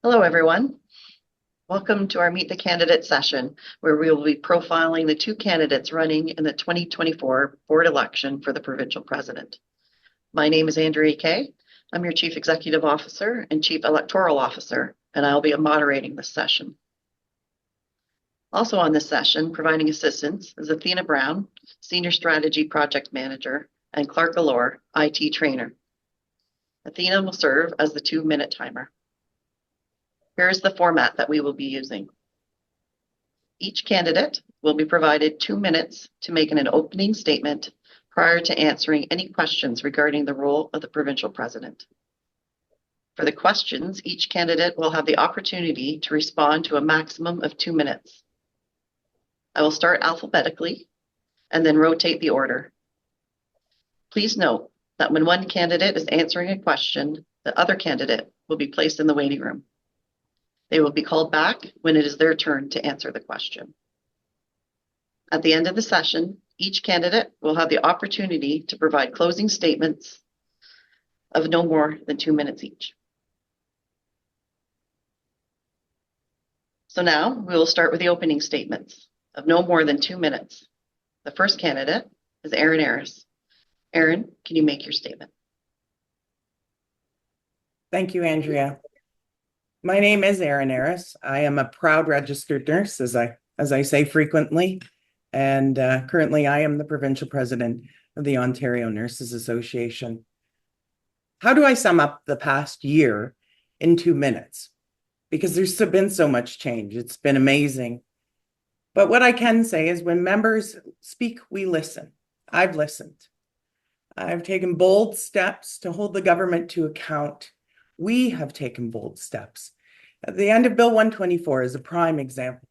Hello, everyone. Welcome to our Meet the Candidate session, where we will be profiling the two candidates running in the 2024 board election for the provincial president. My name is Andrea Kay. I'm your Chief Executive Officer and Chief Electoral Officer, and I'll be moderating this session. Also on this session, providing assistance is Athena Brown, Senior Strategy Project Manager, and Clark Allure, IT Trainer. Athena will serve as the 2-minute timer. Here's the format that we will be using. Each candidate will be provided 2 minutes to make an opening statement prior to answering any questions regarding the role of the provincial president. For the questions, each candidate will have the opportunity to respond to a maximum of 2 minutes. I will start alphabetically and then rotate the order. Please note that when one candidate is answering a question, the other candidate will be placed in the waiting room. They will be called back when it is their turn to answer the question. At the end of the session, each candidate will have the opportunity to provide closing statements of no more than 2 minutes each. So now we will start with the opening statements of no more than 2 minutes. The first candidate is Aris. Aaron, can you make your statement? Thank you, Andrea. My name is Aris. I am a proud registered nurse, as I say frequently, and currently I am the provincial president of the Ontario Nurses Association. How do I sum up the past year in 2 minutes? Because there's been so much change. It's been amazing. But what I can say is when members speak, we listen. I've listened. I've taken bold steps to hold the government to account. We have taken bold steps. At the end of Bill 124 is a prime example.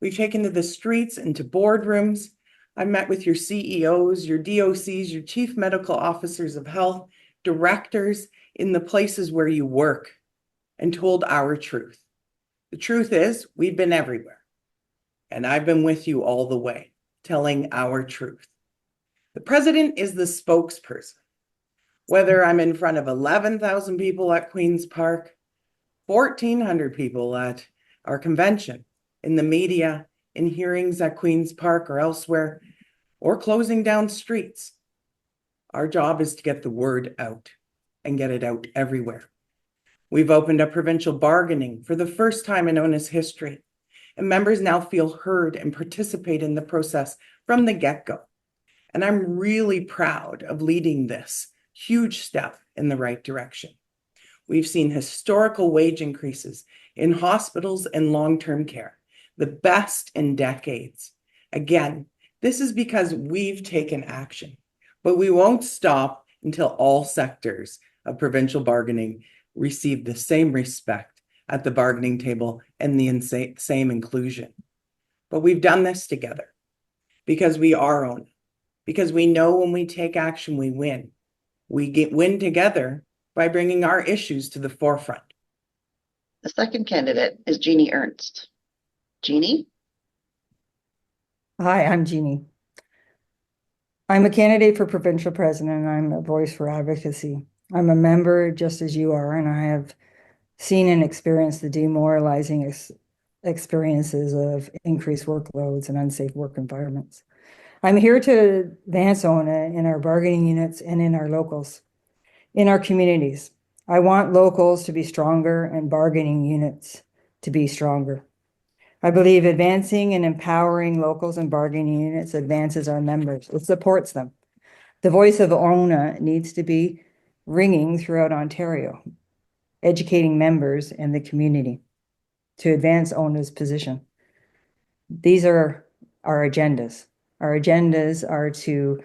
We've taken to the streets and to boardrooms. I met with your CEOs, your DOCs, your chief medical officers of health, directors in the places where you work, and told our truth. The truth is, we've been everywhere. And I've been with you all the way, telling our truth. The president is the spokesperson. Whether I'm in front of 11,000 people at Queen's Park, 1,400 people at our convention, in the media, in hearings at Queen's Park or elsewhere, or closing down streets. Our job is to get the word out and get it out everywhere. We've opened up provincial bargaining for the first time in ONA's history, and members now feel heard and participate in the process from the get-go. And I'm really proud of leading this huge step in the right direction. We've seen historical wage increases in hospitals and long-term care, the best in decades. Again, this is because we've taken action, but we won't stop until all sectors of provincial bargaining receive the same respect at the bargaining table and the same inclusion. But we've done this together because we are ONA, because we know when we take action, we win. We win together by bringing our issues to the forefront. The second candidate is Jeanie Ernst. Jeanie? Hi, I'm Jeanie. I'm a candidate for provincial president, and I'm a voice for advocacy. I'm a member just as you are, and I have seen and experienced the demoralizing experiences of increased workloads and unsafe work environments. I'm here to advance ONA in our bargaining units and in our locals, in our communities. I want locals to be stronger and bargaining units to be stronger. I believe advancing and empowering locals and bargaining units advances our members. It supports them. The voice of ONA needs to be ringing throughout Ontario, educating members and the community to advance ONA's position. These are our agendas. Our agendas are to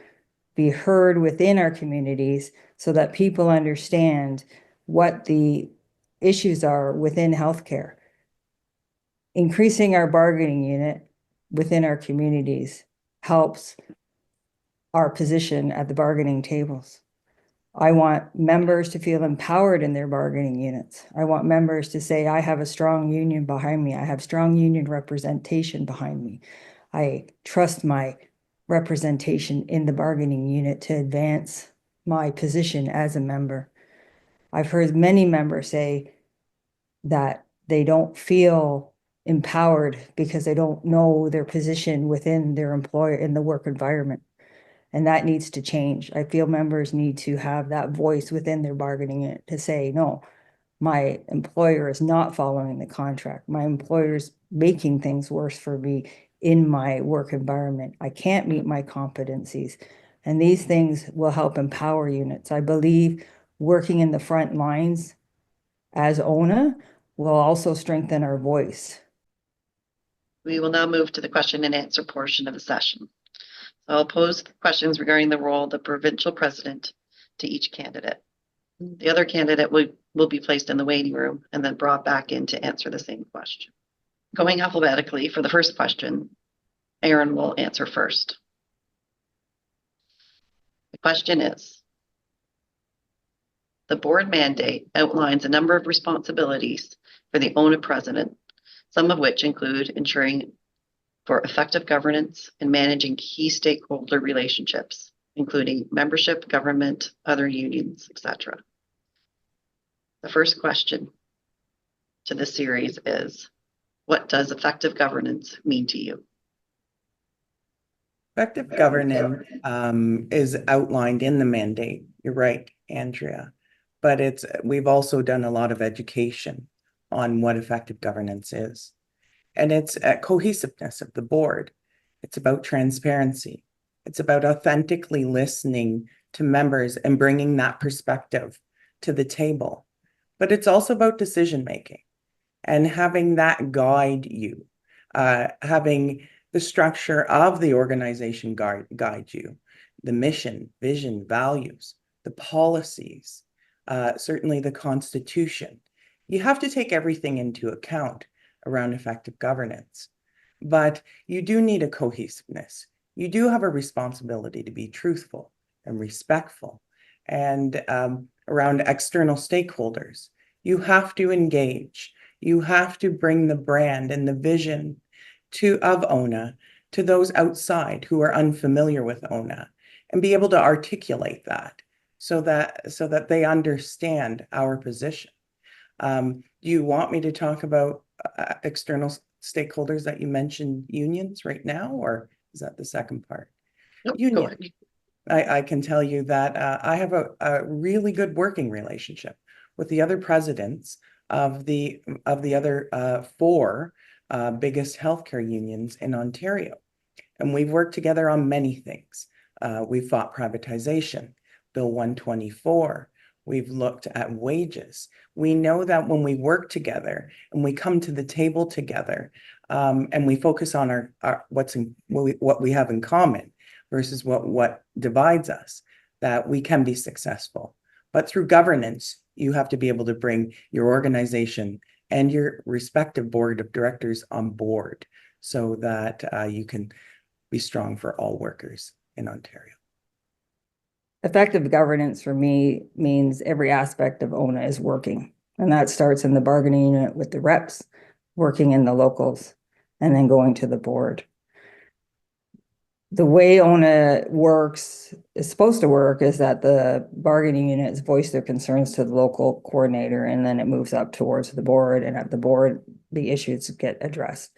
be heard within our communities so that people understand what the issues are within healthcare. Increasing our bargaining unit within our communities helps our position at the bargaining tables. I want members to feel empowered in their bargaining units. I want members to say, I have a strong union behind me. I have strong union representation behind me. I trust my representation in the bargaining unit to advance my position as a member. I've heard many members say, that they don't feel empowered because they don't know their position within their employer in the work environment. And that needs to change. I feel members need to have that voice within their bargaining unit to say, no, my employer is not following the contract. My employer's making things worse for me in my work environment. I can't meet my competencies. And these things will help empower units. I believe working in the front lines as ONA will also strengthen our voice. We will now move to the question and answer portion of the session. I'll pose questions regarding the role of the provincial president to each candidate. The other candidate will be placed in the waiting room and then brought back in to answer the same question. Going alphabetically for the first question, Aaron will answer first. The question is, the board mandate outlines a number of responsibilities for the ONA president, some of which include ensuring for effective governance and managing key stakeholder relationships, including membership, government, other unions, etc. The first question to this series is, what does effective governance mean to you? Effective governance is outlined in the mandate. You're right, Andrea. But we've also done a lot of education on what effective governance is. And it's cohesiveness of the board. It's about transparency. It's about authentically listening to members and bringing that perspective to the table. But it's also about decision making and having that guide you, having the structure of the organization guide you, the mission, vision, values, the policies, certainly the Constitution. You have to take everything into account around effective governance, but you do need a cohesiveness. You do have a responsibility to be truthful and respectful, and around external stakeholders. You have to engage. You have to bring the brand and the vision of ONA to those outside who are unfamiliar with ONA, and be able to articulate that so that they understand our position. Do you want me to talk about external stakeholders that you mentioned, unions right now, or is that the second part? Nope, Union. I can tell you that I have a really good working relationship with the other presidents of the other four biggest healthcare unions in Ontario. And we've worked together on many things. We've fought privatization, Bill 124. We've looked at wages. We know that when we work together and we come to the table together, and we focus on what we have in common versus what divides us, that we can be successful. But through governance, you have to be able to bring your organization and your respective board of directors on board so that you can be strong for all workers in Ontario. Effective governance for me means every aspect of ONA is working. And that starts in the bargaining unit with the reps, working in the locals, and then going to the board. The way ONA is supposed to work is that the bargaining units voice their concerns to the local coordinator, and then it moves up towards the board, and at the board, the issues get addressed.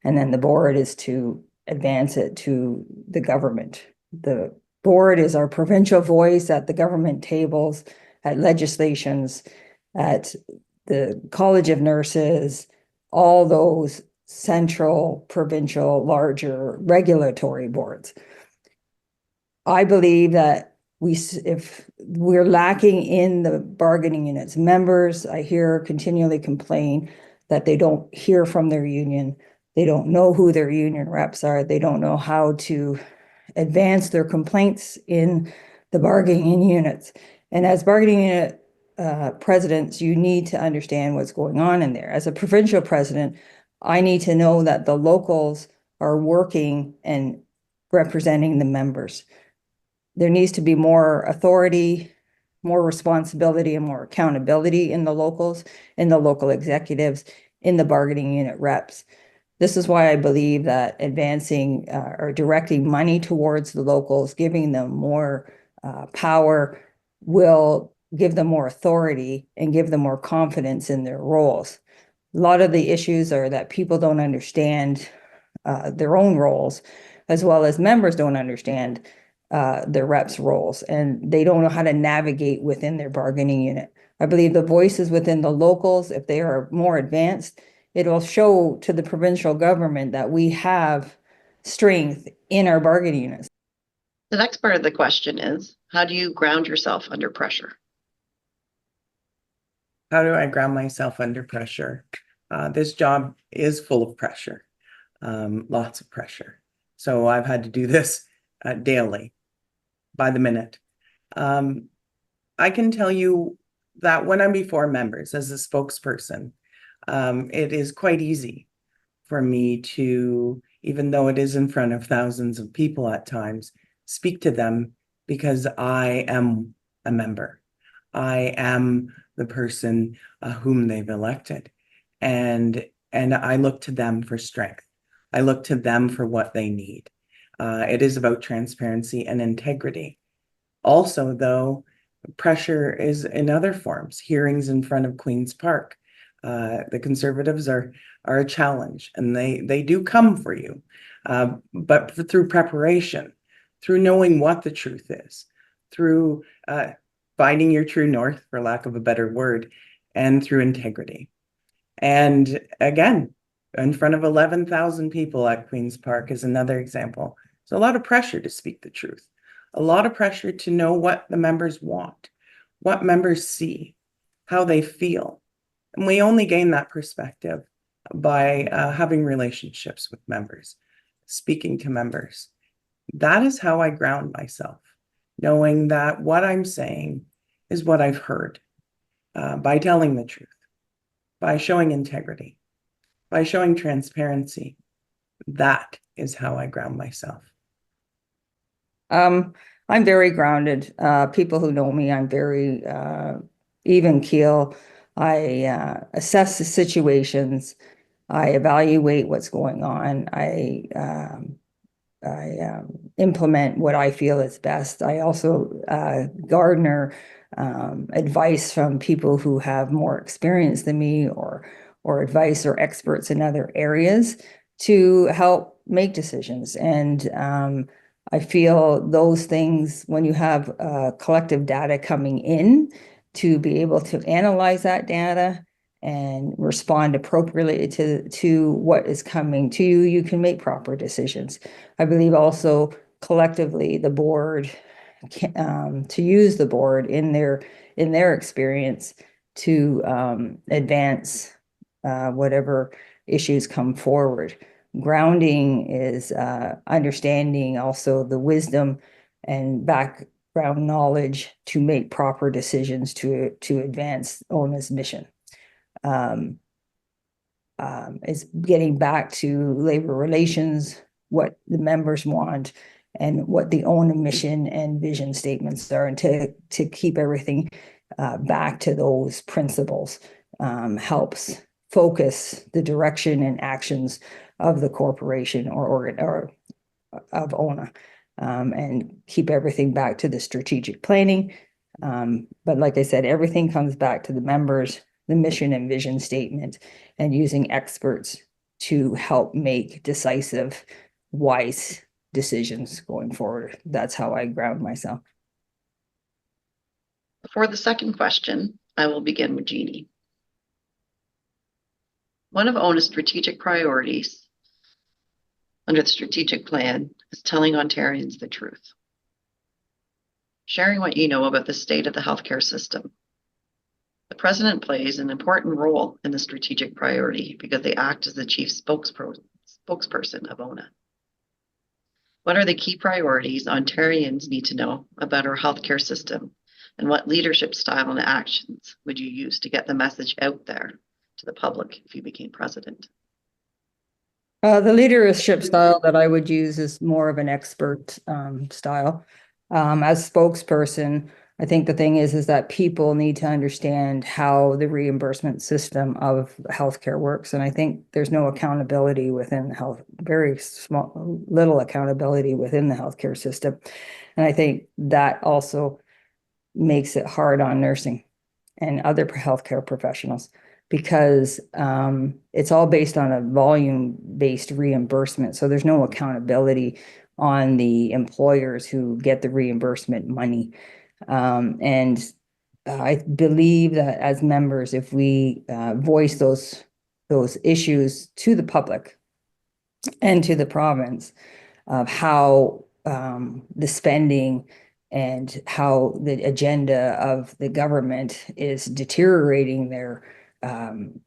And then the board is to advance it to the government. The board is our provincial voice at the government tables, at legislations, at the College of Nurses, all those central, provincial, larger regulatory boards. I believe that if we're lacking in the bargaining units, members, I hear continually complain that they don't hear from their union. They don't know who their union reps are. They don't know how to advance their complaints in the bargaining units. And as bargaining unit presidents, you need to understand what's going on in there. As a provincial president, I need to know that the locals are working and representing the members. There needs to be more authority, more responsibility, and more accountability in the locals, in the local executives, in the bargaining unit reps. This is why I believe that advancing or directing money towards the locals, giving them more power, will give them more authority and give them more confidence in their roles. A lot of the issues are that people don't understand their own roles, as well as members don't understand their reps' roles, and they don't know how to navigate within their bargaining unit. I believe the voices within the locals, if they are more advanced, it will show to the provincial government that we have strength in our bargaining units. The next part of the question is, how do you ground yourself under pressure? How do I ground myself under pressure? This job is full of pressure, lots of pressure. So I've had to do this daily, by the minute. I can tell you that when I'm before members as a spokesperson, it is quite easy for me to, even though it is in front of thousands of people at times, speak to them because I am a member. I am the person whom they've elected. And I look to them for strength. I look to them for what they need. It is about transparency and integrity. Also, though, pressure is in other forms. Hearings in front of Queen's Park. The Conservatives are a challenge, and they do come for you, but through preparation, through knowing what the truth is, through finding your true north, for lack of a better word, and through integrity. And again, in front of 11,000 people at Queen's Park is another example. It's a lot of pressure to speak the truth, a lot of pressure to know what the members want, what members see, how they feel. And we only gain that perspective by having relationships with members, speaking to members. That is how I ground myself, knowing that what I'm saying is what I've heard, by telling the truth, by showing integrity, by showing transparency. That is how I ground myself. I'm very grounded. People who know me, I'm very even keel. I assess the situations. I evaluate what's going on. I implement what I feel is best. I also garner advice from people who have more experience than me, or advice or experts in other areas to help make decisions. And I feel those things, when you have collective data coming in, to be able to analyze that data and respond appropriately to what is coming to you, you can make proper decisions. I believe also collectively the board to use the board in their experience to advance whatever issues come forward. Grounding is understanding also the wisdom and background knowledge to make proper decisions to advance ONA's mission. It's getting back to labor relations, what the members want, and what the ONA mission and vision statements are, and to keep everything back to those principles helps focus the direction and actions of the corporation or of ONA, and keep everything back to the strategic planning. But like I said, everything comes back to the members, the mission and vision statement, and using experts to help make decisive, wise decisions going forward. That's how I ground myself. For the second question, I will begin with Jeanie. One of ONA's strategic priorities under the strategic plan is telling Ontarians the truth. Sharing what you know about the state of the healthcare system. The president plays an important role in the strategic priority because they act as the chief spokesperson of ONA. What are the key priorities Ontarians need to know about our healthcare system, and what leadership style and actions would you use to get the message out there to the public if you became president? The leadership style that I would use is more of an expert style. As spokesperson, I think the thing is that people need to understand how the reimbursement system of healthcare works. And I think there's no accountability within the very little accountability within the healthcare system. And I think that also makes it hard on nursing and other healthcare professionals, because it's all based on a volume-based reimbursement. So there's no accountability on the employers who get the reimbursement money. And I believe that as members, if we voice those issues to the public and to the province of how the spending and how the agenda of the government is deteriorating their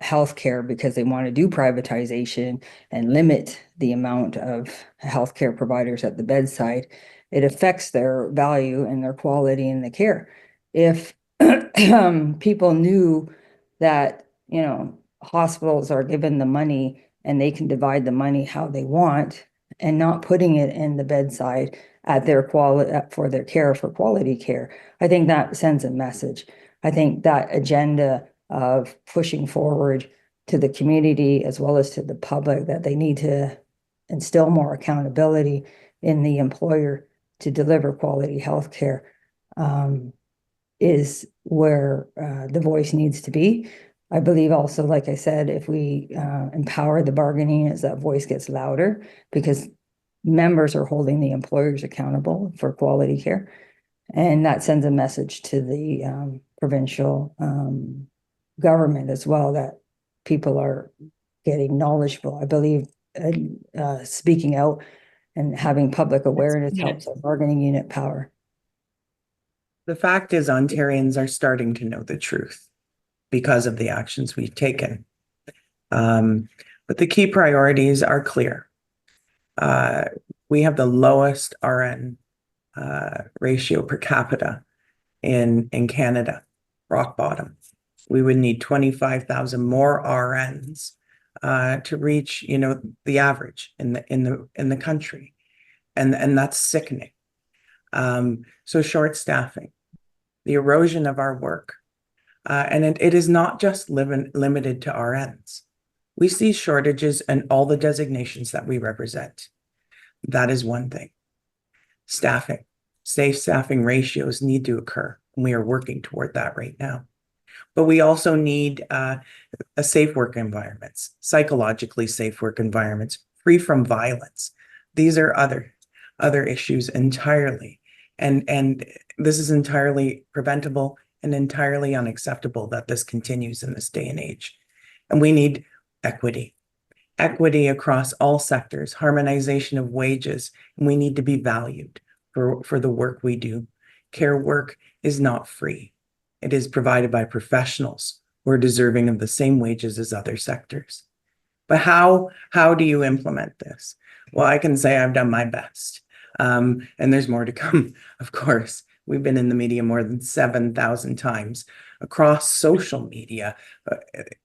healthcare because they want to do privatization and limit the amount of healthcare providers at the bedside, it affects their value and their quality in the care. If people knew that, you know, hospitals are given the money and they can divide the money how they want, and not putting it in the bedside at their quality for their care, for quality care, I think that sends a message. I think that agenda of pushing forward to the community as well as to the public that they need to instill more accountability in the employer to deliver quality health care is where the voice needs to be. I believe also, like I said, if we empower the bargaining as that voice gets louder, because members are holding the employers accountable for quality care. And that sends a message to the provincial government as well, that people are getting knowledgeable. I believe speaking out and having public awareness helps our bargaining unit power. The fact is, Ontarians are starting to know the truth because of the actions we've taken. But the key priorities are clear. We have the lowest RN ratio per capita in Canada, rock bottom. We would need 25,000 more RNs to reach, you know, the average in the country, and that's sickening. So short staffing, the erosion of our work, and it is not just limited to RNs. We see shortages in all the designations that we represent. That is one thing. Staffing, safe staffing ratios need to occur, and we are working toward that right now. But we also need a safe work environments, psychologically safe work environments, free from violence. These are other issues entirely. And this is entirely preventable and entirely unacceptable that this continues in this day and age. And we need equity across all sectors, harmonization of wages, and we need to be valued for the work we do. Care work is not free. It is provided by professionals who are deserving of the same wages as other sectors. But how do you implement this? Well, I can say I've done my best. And there's more to come, of course. We've been in the media more than 7,000 times across social media.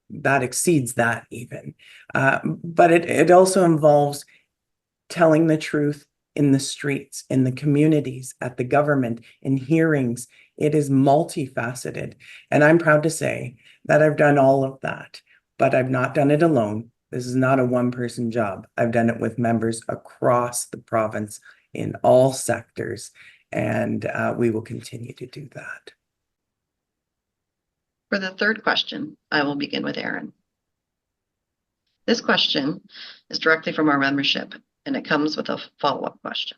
That exceeds that even. But it also involves telling the truth in the streets, in the communities, at the government, in hearings. It is multifaceted. And I'm proud to say that I've done all of that, but I've not done it alone. This is not a one-person job. I've done it with members across the province in all sectors, and we will continue to do that. For the third question, I will begin with Aaron. This question is directly from our membership, and it comes with a follow-up question.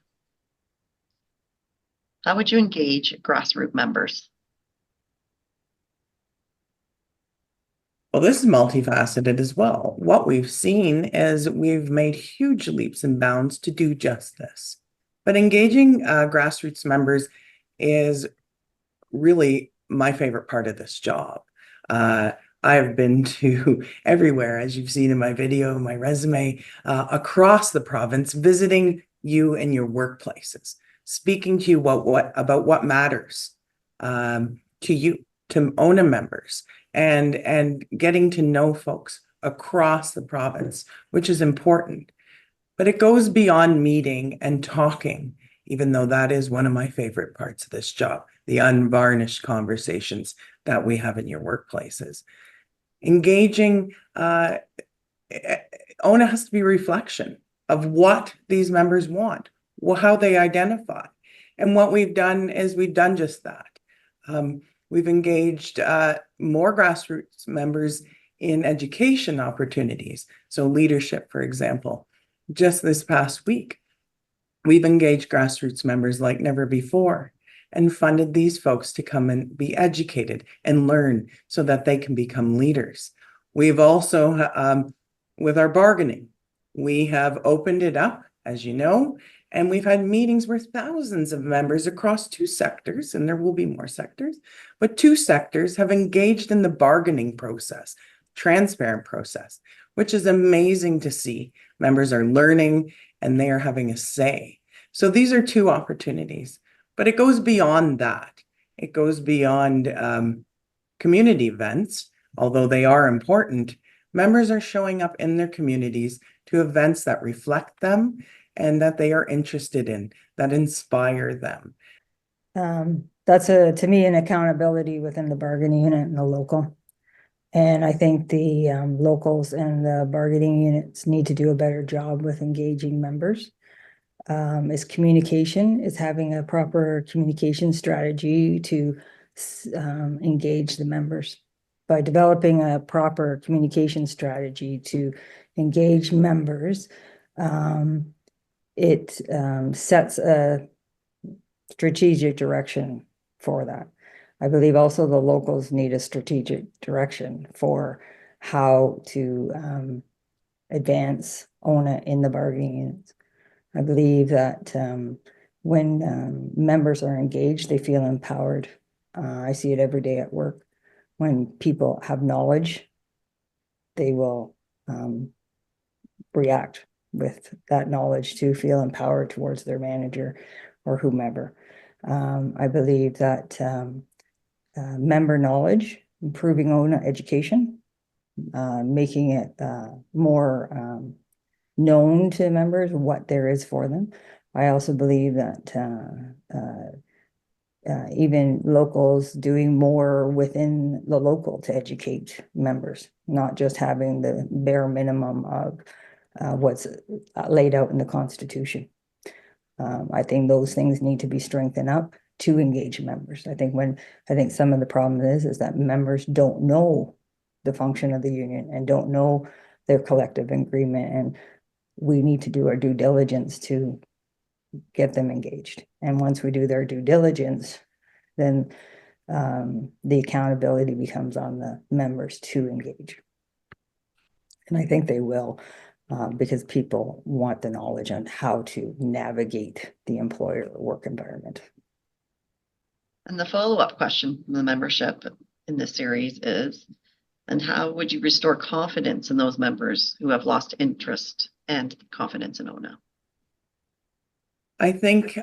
How would you engage grassroots members? Well, this is multifaceted as well. What we've seen is we've made huge leaps and bounds to do just this. But engaging grassroots members is really my favorite part of this job. I've been to everywhere, as you've seen in my video, my resume, across the province, visiting you in your workplaces, speaking to you about what matters to you, to ONA members, and getting to know folks across the province, which is important. But it goes beyond meeting and talking, even though that is one of my favorite parts of this job, the unvarnished conversations that we have in your workplaces. Engaging, ONA has to be a reflection of what these members want, how they identify. And what we've done is we've done just that. We've engaged more grassroots members in education opportunities. So leadership, for example. Just this past week, we've engaged grassroots members like never before and funded these folks to come and be educated and learn so that they can become leaders. We've also, with our bargaining, we have opened it up, as you know, and we've had meetings where thousands of members across two sectors, and there will be more sectors, but two sectors have engaged in the bargaining process, transparent process, which is amazing to see. Members are learning and they are having a say. So these are two opportunities, but it goes beyond that. It goes beyond community events, although they are important. Members are showing up in their communities to events that reflect them and that they are interested in, that inspire them. That's to me, an accountability within the bargaining unit and the local. And I think the locals and the bargaining units need to do a better job with engaging members. Is communication, is having a proper communication strategy to engage the members. By developing a proper communication strategy to engage members, it sets a strategic direction for that. I believe also the locals need a strategic direction for how to advance ONA in the bargaining units. I believe that when members are engaged, they feel empowered. I see it every day at work. When people have knowledge, they will react with that knowledge to feel empowered towards their manager or whomever. I believe that member knowledge, improving ONA education, making it more known to members what there is for them. I also believe that even locals doing more within the local to educate members, not just having the bare minimum of what's laid out in the Constitution. I think those things need to be strengthened up to engage members. I think some of the problem is that members don't know the function of the union and don't know their collective agreement, and we need to do our due diligence to get them engaged. And once we do their due diligence, then the accountability becomes on the members to engage. And I think they will, because people want the knowledge on how to navigate the employer work environment. And the follow-up question from the membership in this series is, and how would you restore confidence in those members who have lost interest and confidence in ONA? I think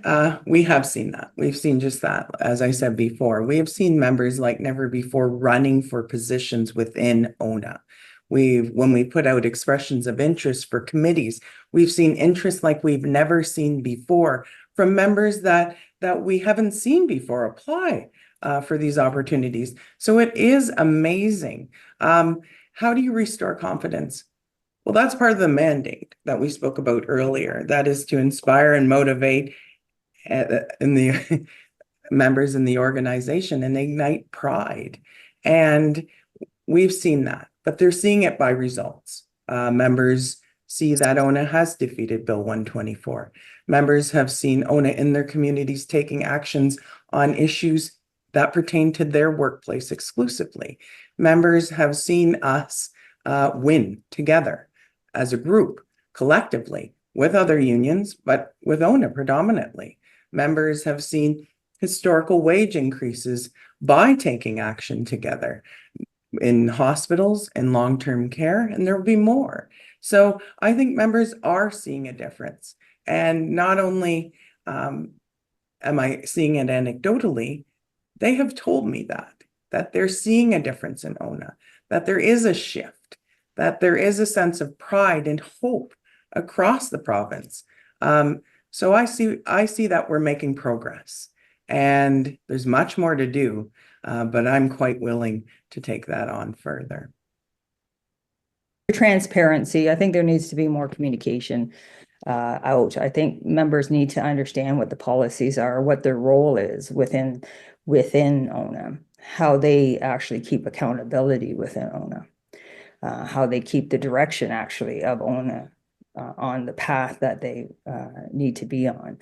we have seen that. We've seen just that. As I said before, we have seen members like never before running for positions within ONA. When we put out expressions of interest for committees, we've seen interest like we've never seen before from members that we haven't seen before apply for these opportunities. So it is amazing. How do you restore confidence? Well, that's part of the mandate that we spoke about earlier. That is to inspire and motivate in the members in the organization and ignite pride. And we've seen that, but they're seeing it by results. Members see that ONA has defeated Bill 124. Members have seen ONA in their communities taking actions on issues that pertain to their workplace exclusively. Members have seen us win together as a group, collectively, with other unions, but with ONA predominantly. Members have seen historical wage increases by taking action together in hospitals and long-term care, and there will be more. So I think members are seeing a difference. And not only am I seeing it anecdotally, they have told me that they're seeing a difference in ONA, that there is a shift, that there is a sense of pride and hope across the province. So I see that we're making progress, and there's much more to do, but I'm quite willing to take that on further. Transparency. I think there needs to be more communication out. I think members need to understand what the policies are, what their role is within within ONA, how they actually keep accountability within ONA, how they keep the direction actually of ONA on the path that they need to be on.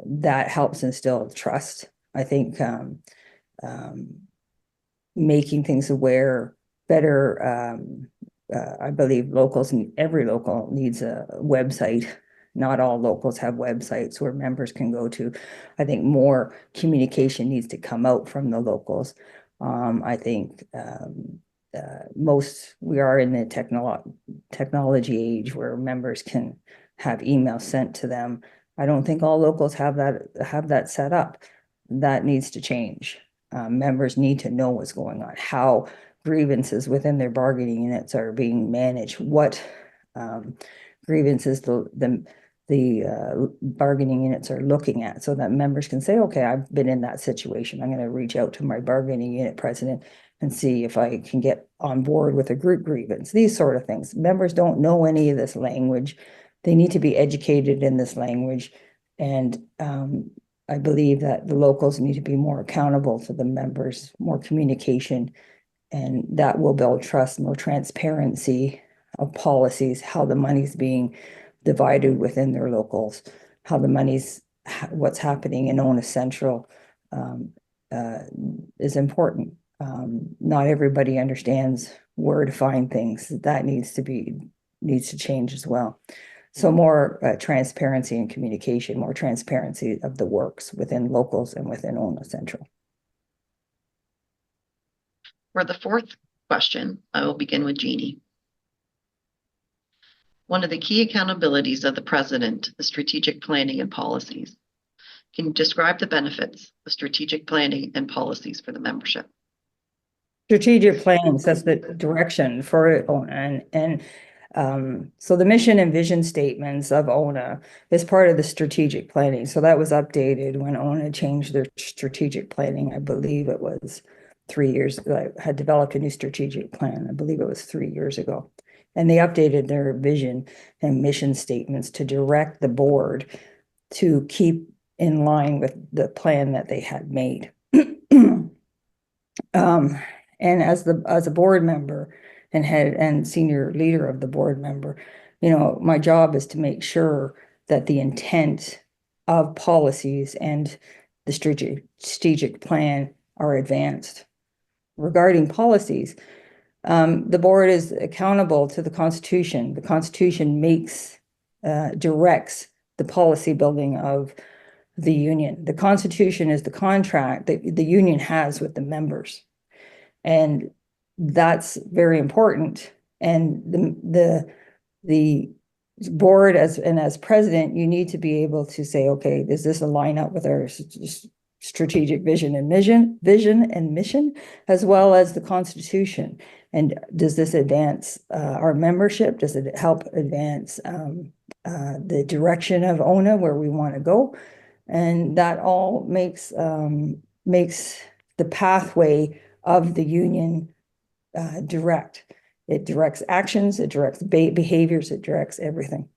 That helps instill trust. I think making things aware better. I believe locals, every local needs a website. Not all locals have websites where members can go to. I think more communication needs to come out from the locals. I think we are in the technology age where members can have emails sent to them. I don't think all locals have that set up. That needs to change. Members need to know what's going on, how grievances within their bargaining units are being managed, what grievances the bargaining units are looking at, so that members can say, okay, I've been in that situation. I'm going to reach out to my bargaining unit president and see if I can get on board with a group grievance, these sort of things. Members don't know any of this language. They need to be educated in this language. And I believe that the locals need to be more accountable to the members, more communication, and that will build trust, more transparency of policies, how the money's being divided within their locals, how the money's, what's happening in ONA Central is important. Not everybody understands where to find things. That needs to change as well. So more transparency and communication, more transparency of the works within locals and within ONA Central. For the fourth question, I will begin with Jeanie. One of the key accountabilities of the president is strategic planning and policies. Can you describe the benefits of strategic planning and policies for the membership? Strategic planning sets the direction for ONA, and so the mission and vision statements of ONA is part of the strategic planning. So that was updated when ONA changed their strategic planning. I believe it was 3 years ago. I had developed a new strategic plan. I believe it was 3 years ago. And they updated their vision and mission statements to direct the board to keep in line with the plan that they had made. And as a board member and head and senior leader of the board member, my job is to make sure that the intent of policies and the strategic plan are advanced. Regarding policies, the board is accountable to the Constitution. The Constitution directs the policy building of the union. The Constitution is the contract that the union has with the members. And that's very important. And the board as president, you need to be able to say, okay, does this align up with our strategic vision and mission, as well as the Constitution? And does this advance our membership? Does it help advance the direction of ONA where we want to go? And that all makes the pathway of the union direct. It directs actions, it directs behaviors, it directs everything.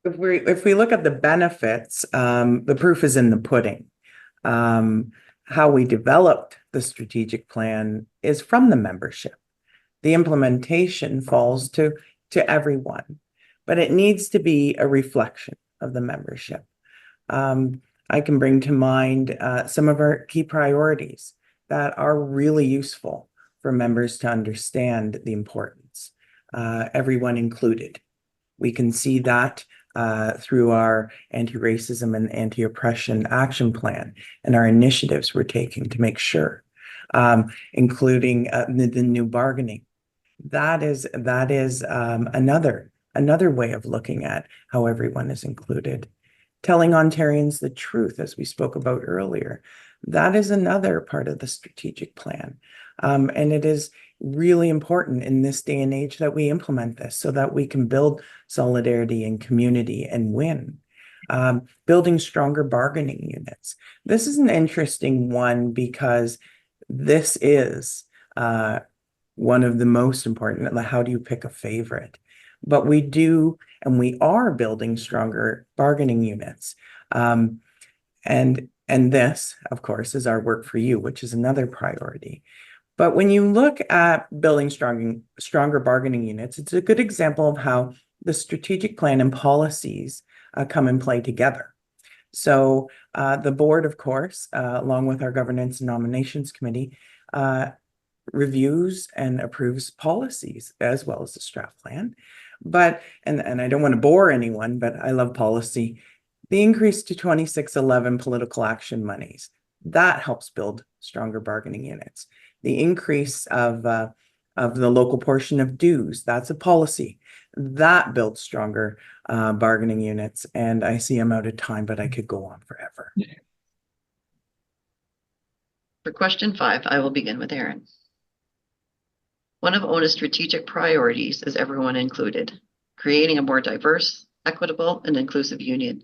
If we look at the benefits, the proof is in the pudding. How we developed the strategic plan is from the membership. The implementation falls to everyone, but it needs to be a reflection of the membership. I can bring to mind some of our key priorities that are really useful for members to understand the importance, everyone included. We can see that through our anti-racism and anti-oppression action plan and our initiatives we're taking to make sure, including the new bargaining. That is another way of looking at how everyone is included. Telling Ontarians the truth, as we spoke about earlier, that is another part of the strategic plan. And it is really important in this day and age that we implement this so that we can build solidarity and community and win. Building stronger bargaining units. This is an interesting one because this is one of the most important. How do you pick a favorite? but we do, and we are building stronger bargaining units. And this, of course, is our work for you, which is another priority. But when you look at building stronger bargaining units, it's a good example of how the strategic plan and policies come and play together. So the board, of course, along with our governance and nominations committee, reviews and approves policies as well as the strat plan. But, and I don't want to bore anyone, but I love policy. The increase to 2611 political action monies, that helps build stronger bargaining units. The increase of the local portion of dues, that's a policy. That builds stronger bargaining units. And I see I'm out of time, but I could go on forever. For question 5, I will begin with Aaron. One of ONA's strategic priorities is everyone included, creating a more diverse, equitable, and inclusive union.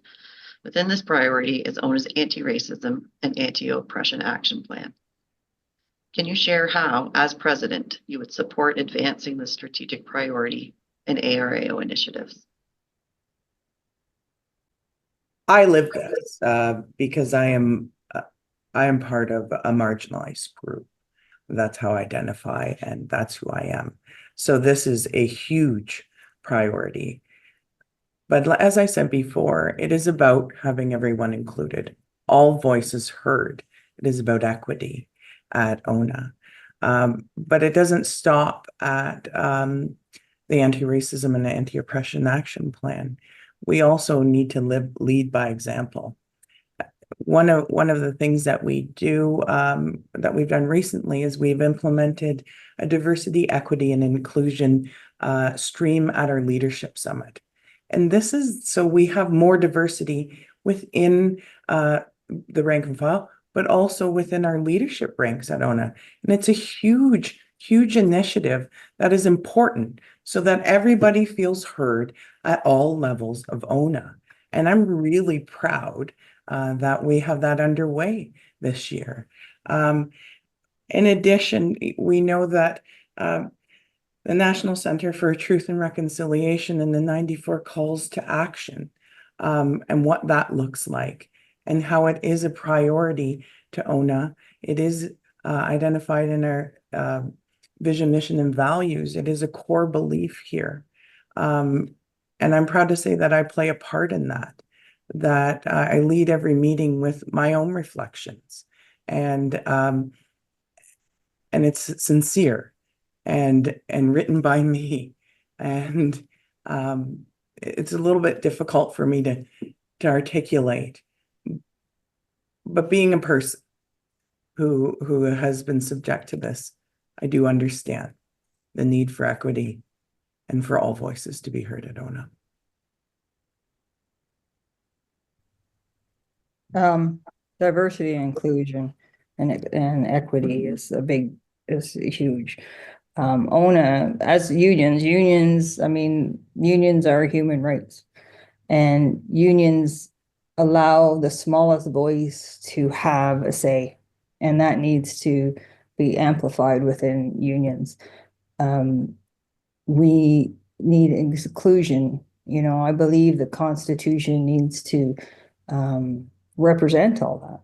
Within this priority is ONA's anti-racism and anti-oppression action plan. Can you share how, as president, you would support advancing the strategic priority and ARAO initiatives? I live this because I am part of a marginalized group. That's how I identify, and that's who I am. So this is a huge priority. But as I said before, it is about having everyone included, all voices heard. It is about equity at ONA. But it doesn't stop at the anti-racism and anti-oppression action plan. We also need to lead by example. One of the things that we do, that we've done recently, is we've implemented a diversity, equity, and inclusion stream at our leadership summit. And this is so we have more diversity within the rank and file, but also within our leadership ranks at ONA. And it's a huge, huge initiative that is important so that everybody feels heard at all levels of ONA. And I'm really proud that we have that underway this year. In addition, we know that the National Center for Truth and Reconciliation and the 94 calls to action, and what that looks like and how it is a priority to ONA. It is identified in our vision, mission, and values. It is a core belief here. And I'm proud to say that I play a part in that I lead every meeting with my own reflections, and it's sincere and written by me, and it's a little bit difficult for me to articulate, but being a person who has been subject to this, I do understand the need for equity and for all voices to be heard at ONA. Diversity and inclusion and equity is huge. ONA, as unions, I mean, unions are human rights, and unions allow the smallest voice to have a say, and that needs to be amplified within unions. We need inclusion. I believe the Constitution needs to represent all that,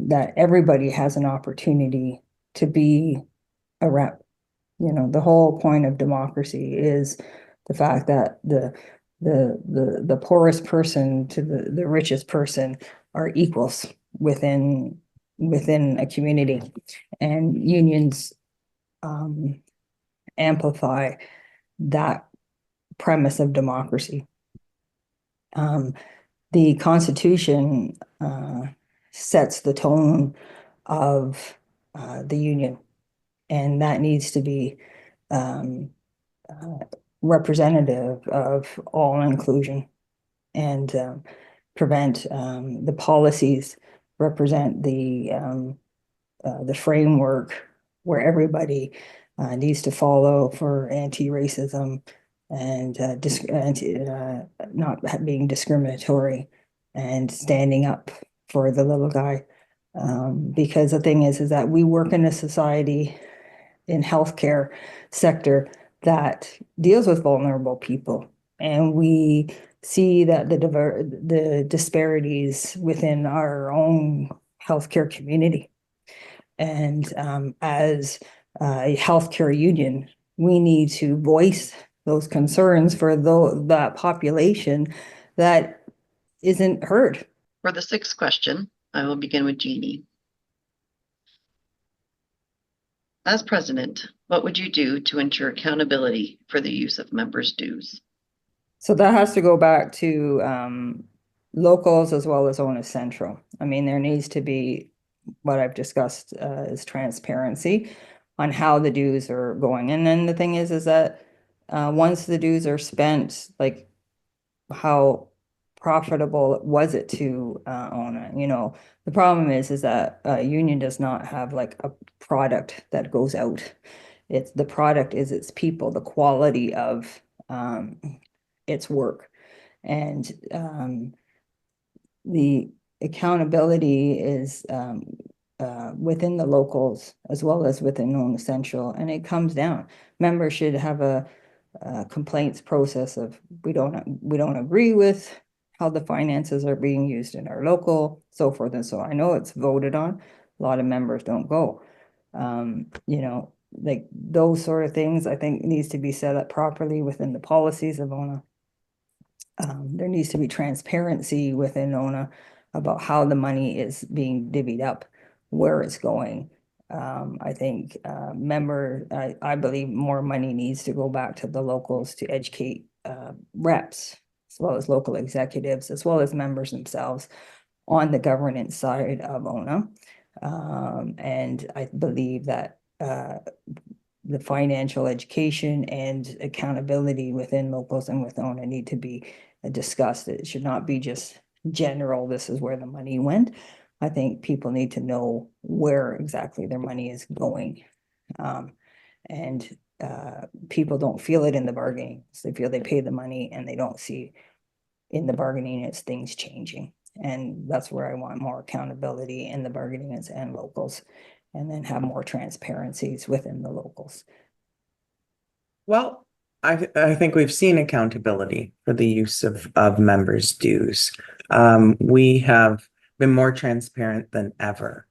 that everybody has an opportunity to be a rep. The whole point of democracy is the fact that the poorest person to the richest person are equals within a community, and unions amplify that premise of democracy. The Constitution sets the tone of the union, and that needs to be representative of all inclusion, and prevent the policies represent the framework where everybody needs to follow for anti-racism and not being discriminatory and standing up for the little guy. Because the thing is that we work in a society in healthcare sector that deals with vulnerable people. And we see that the disparities within our own healthcare community. And as a healthcare union, we need to voice those concerns for that population that isn't heard. For the sixth question, I will begin with Jeanie. As president, what would you do to ensure accountability for the use of members' dues? So that has to go back to locals as well as ONA Central. I mean, there needs to be what I've discussed is transparency on how the dues are going. And then the thing is that once the dues are spent, like how profitable was it to ONA? You know, the problem is that a union does not have like a product that goes out. It's the product is its people, the quality of its work. And the accountability is within the locals as well as within ONA Central, and it comes down. Members should have a complaints process of we don't agree with how the finances are being used in our local, so forth and so on. I know it's voted on. A lot of members don't go. You know, like those sort of things, I think needs to be set up properly within the policies of ONA. There needs to be transparency within ONA about how the money is being divvied up, where it's going. I think I believe more money needs to go back to the locals to educate reps, as well as local executives, as well as members themselves on the governance side of ONA. And I believe that the financial education and accountability within locals and with ONA need to be discussed. It should not be just general, this is where the money went. I think people need to know where exactly their money is going. And people don't feel it in the bargaining. So they feel they pay the money and they don't see in the bargaining it's things changing. And that's where I want more accountability in the bargaining and locals, and then have more transparencies within the locals. Well, I think we've seen accountability for the use of members' dues. We have been more transparent than ever.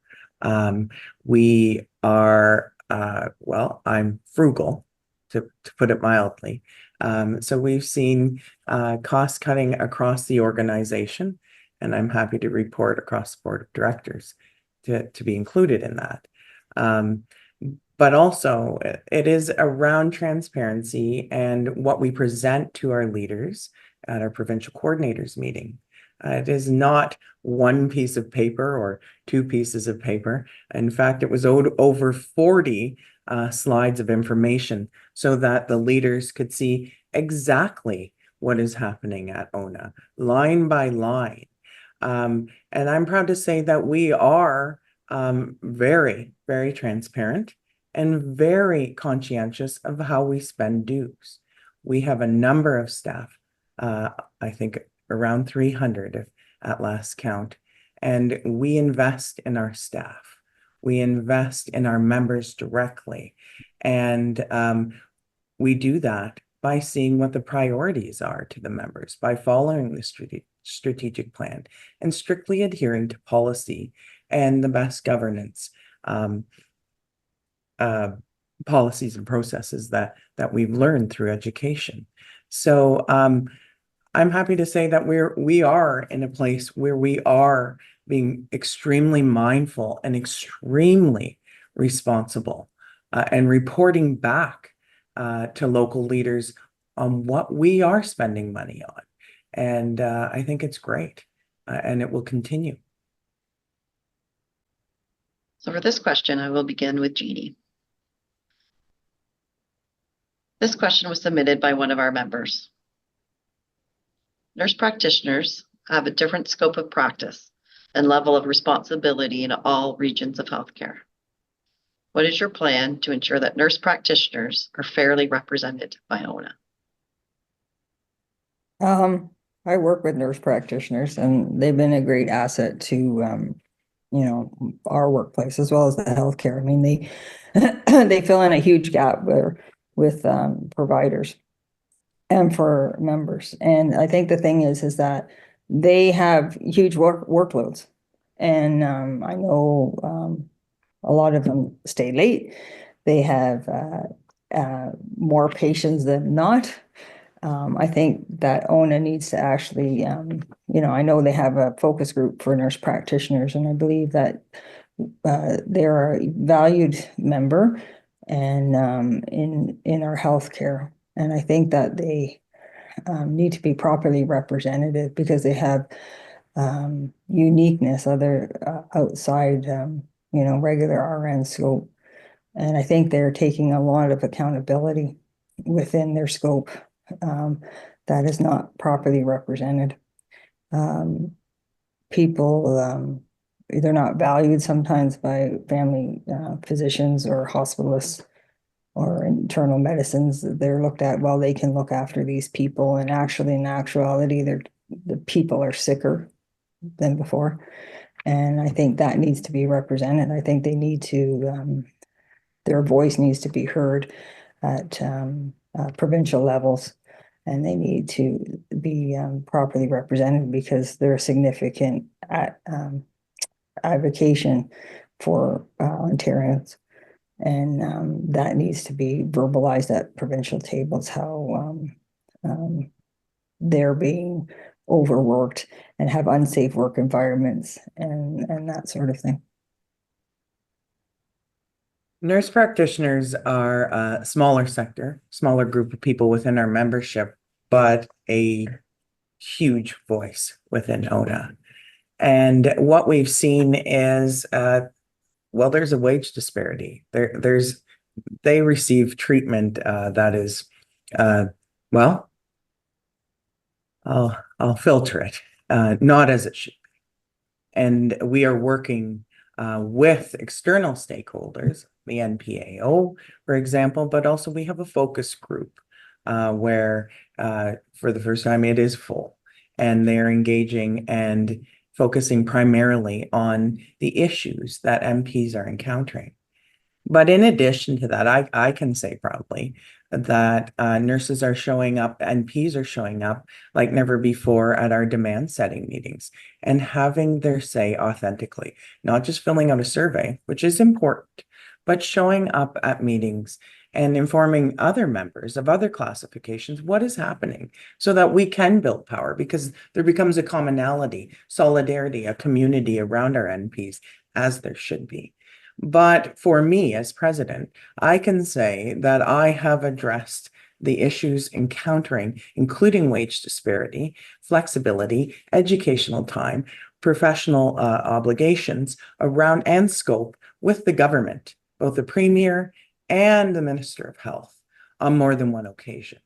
We are, well, I'm frugal, to put it mildly. So we've seen cost cutting across the organization, and I'm happy to report across the board of directors to be included in that. But also it is around transparency and what we present to our leaders at our provincial coordinators meeting. It is not one piece of paper or two pieces of paper. In fact, it was over 40 slides of information so that the leaders could see exactly what is happening at ONA, line by line. And I'm proud to say that we are very, very transparent and very conscientious of how we spend dues. We have a number of staff, I think around 300 at last count, and we invest in our staff. We invest in our members directly, and we do that by seeing what the priorities are to the members, by following the strategic plan and strictly adhering to policy and the best governance policies and processes that we've learned through education. So I'm happy to say that we are in a place where we are being extremely mindful and extremely responsible and reporting back to local leaders on what we are spending money on. And I think it's great, and it will continue. So for this question, I will begin with Jeanie. This question was submitted by one of our members. Nurse practitioners have a different scope of practice and level of responsibility in all regions of healthcare. What is your plan to ensure that nurse practitioners are fairly represented by ONA? I work with nurse practitioners, and they've been a great asset to, you know, our workplace as well as the healthcare. I mean, they they fill in a huge gap where with providers and for members. And I think the thing is that they have huge workloads. And I know a lot of them stay late. They have more patients than not. I think that ONA needs to actually, I know they have a focus group for nurse practitioners, and I believe that they're a valued member and in our healthcare. And I think that they need to be properly represented because they have uniqueness other outside, regular RN scope. And I think they're taking a lot of accountability within their scope that is not properly represented. People, they're not valued sometimes by family physicians or hospitalists or internal medicines. They're looked at, well, they can look after these people, and actually, in actuality, the people are sicker than before. And I think that needs to be represented. I think they need to, their voice needs to be heard at provincial levels, and they need to be properly represented because they're a significant advocation for Ontarians. And that needs to be verbalized at provincial tables, how they're being overworked and have unsafe work environments and that sort of thing. Nurse practitioners are a smaller sector, smaller group of people within our membership, but a huge voice within ONA. And what we've seen is, there's a wage disparity. They receive treatment that is, I'll filter it, not as it should be. And we are working with external stakeholders, the NPAO, for example, but also we have a focus group where for the first time it is full, and they're engaging and focusing primarily on the issues that MPs are encountering. But in addition to that, I can say proudly that nurses are showing up, NPs are showing up like never before at our demand setting meetings and having their say authentically, not just filling out a survey, which is important, but showing up at meetings and informing other members of other classifications what is happening so that we can build power, because there becomes a commonality, solidarity, a community around our NPs, as there should be. But for me as president, I can say that I have addressed the issues encountering, including wage disparity, flexibility, educational time, professional obligations around and scope with the government, both the Premier and the Minister of Health, on more than one occasion.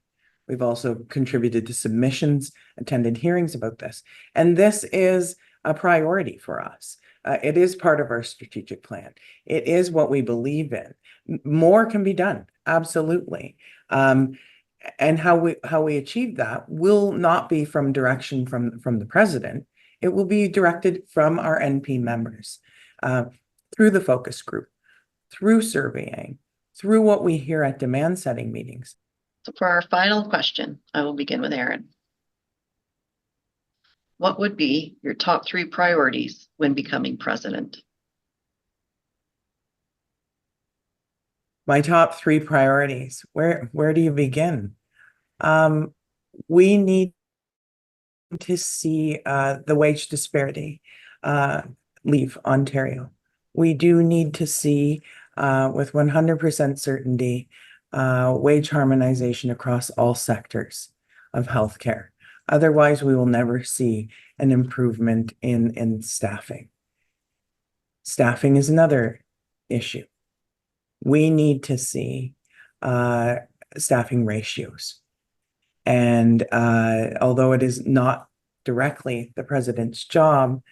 We've also contributed to submissions, attended hearings about this, and this is a priority for us. It is part of our strategic plan. It is what we believe in. More can be done, absolutely. And how we achieve that will not be from direction from the president. It will be directed from our NP members through the focus group, through surveying, through what we hear at demand setting meetings. So for our final question, I will begin with Aaron. What would be your top 3 priorities when becoming president? My top 3 priorities. Where do you begin? We need to see the wage disparity leave Ontario. We do need to see with 100% certainty wage harmonization across all sectors of healthcare. Otherwise, we will never see an improvement in staffing. Staffing is another issue. We need to see staffing ratios. And although it is not directly the president's job,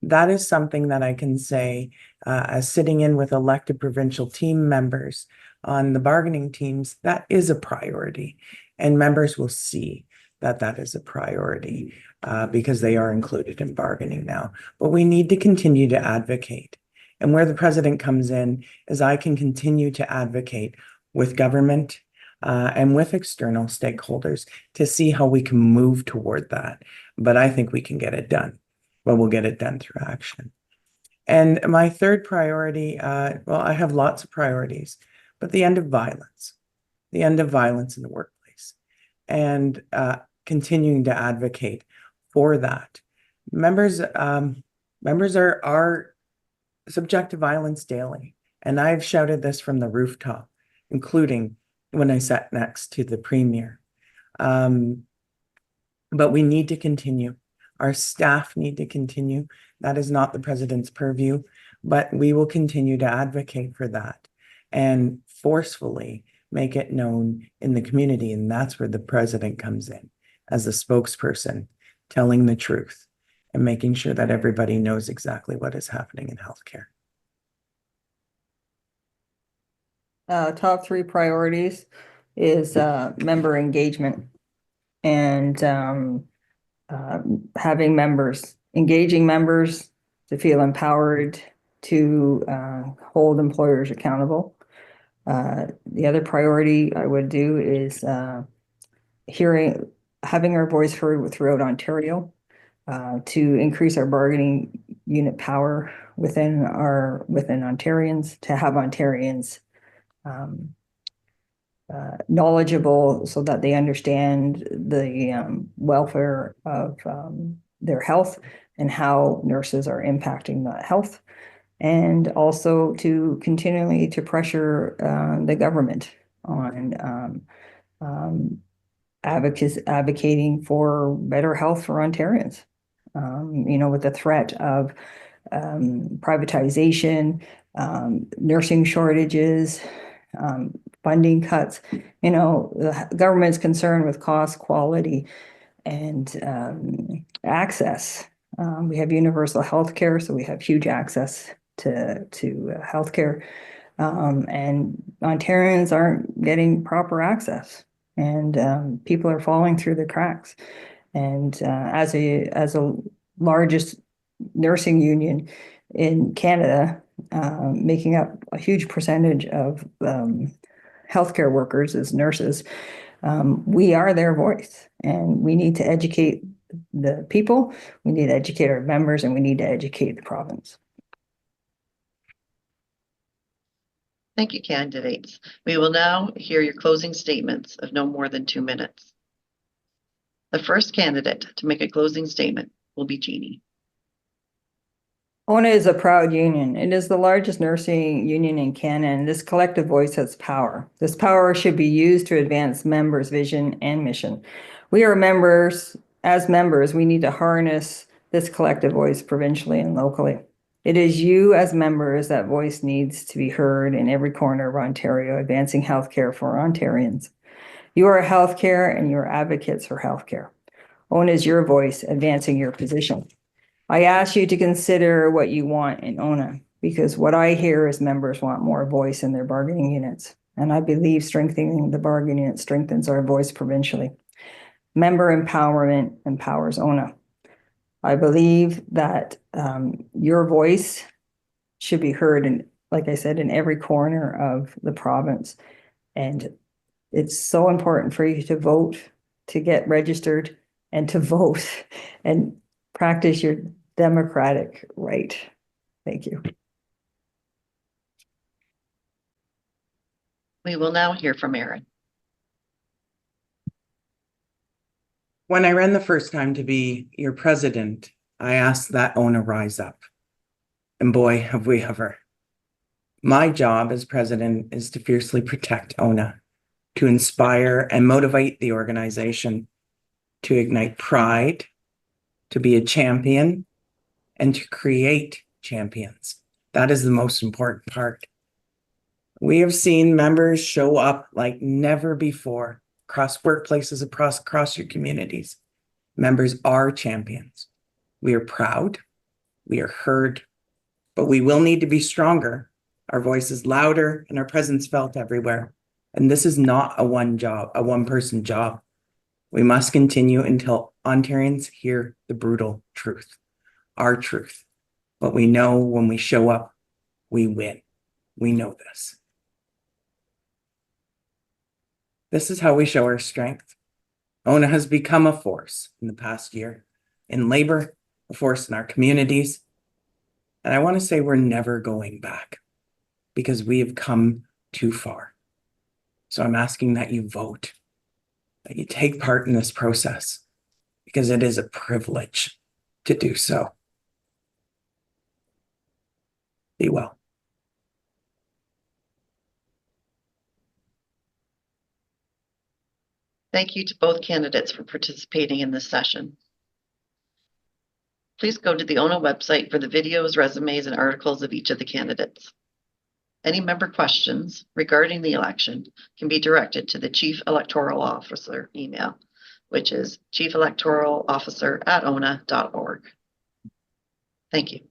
that is something that I can say as sitting in with elected provincial team members on the bargaining teams, that is a priority. And members will see that is a priority because they are included in bargaining now. But we need to continue to advocate. And where the president comes in is I can continue to advocate with government, and with external stakeholders to see how we can move toward that. But I think we can get it done. Well, we'll get it done through action. And my third priority, well, I have lots of priorities, but the end of violence in the workplace, and continuing to advocate for that. Members are subject to violence daily, and I've shouted this from the rooftop, including when I sat next to the Premier. But we need to continue. Our staff need to continue. That is not the President's purview, but we will continue to advocate for that and forcefully make it known in the community. And that's where the President comes in as a spokesperson, telling the truth and making sure that everybody knows exactly what is happening in healthcare. Top three priorities is member engagement and having members, engaging members to feel empowered to hold employers accountable. The other priority I would do is having our voice heard throughout Ontario to increase our bargaining unit power within Ontarians, to have Ontarians knowledgeable so that they understand the welfare of their health and how nurses are impacting that health, and also to continually to pressure the government on advocating for better health for Ontarians. With the threat of privatization, nursing shortages, funding cuts, the government's concerned with cost, quality, and access. We have universal health care, so we have huge access to health care. And Ontarians aren't getting proper access, and people are falling through the cracks. And as a largest nursing union in Canada, making up a huge percentage of healthcare workers as nurses, we are their voice, and we need to educate the people, we need to educate our members, and we need to educate the province. Thank you, candidates. We will now hear your closing statements of no more than 2 minutes. The first candidate to make a closing statement will be Jeanie. ONA is a proud union. It is the largest nursing union in Canada, and this collective voice has power. This power should be used to advance members' vision and mission. We are members. As members, we need to harness this collective voice provincially and locally. It is you as members that voice needs to be heard in every corner of Ontario, advancing healthcare for Ontarians. You are healthcare, and you are advocates for healthcare. ONA is your voice, advancing your position. I ask you to consider what you want in ONA, because what I hear is members want more voice in their bargaining units. And I believe strengthening the bargaining unit strengthens our voice provincially. Member empowerment empowers ONA. I believe that your voice should be heard in, like I said, in every corner of the province. And it's so important for you to vote, to get registered, and to vote and practice your democratic right. Thank you. We will now hear from Erin. When I ran the first time to be your president, I asked that ONA rise up. And boy, have we ever. My job as president is to fiercely protect ONA, to inspire and motivate the organization, to ignite pride, to be a champion, and to create champions. That is the most important part. We have seen members show up like never before across workplaces, across your communities. Members are champions. We are proud, we are heard, but we will need to be stronger. Our voice is louder and our presence felt everywhere. And this is not a one-person job. We must continue until Ontarians hear the brutal truth, our truth. But we know when we show up, we win. We know this. This is how we show our strength. ONA has become a force in the past year in labor, a force in our communities. And I want to say we're never going back because we have come too far. So I'm asking that you vote, that you take part in this process because it is a privilege to do so. Be well. Thank you to both candidates for participating in this session. Please go to the ONA website for the videos, resumes, and articles of each of the candidates. Any member questions regarding the election can be directed to the Chief Electoral Officer email, which is chiefelectoralofficer@ona.org. Thank you.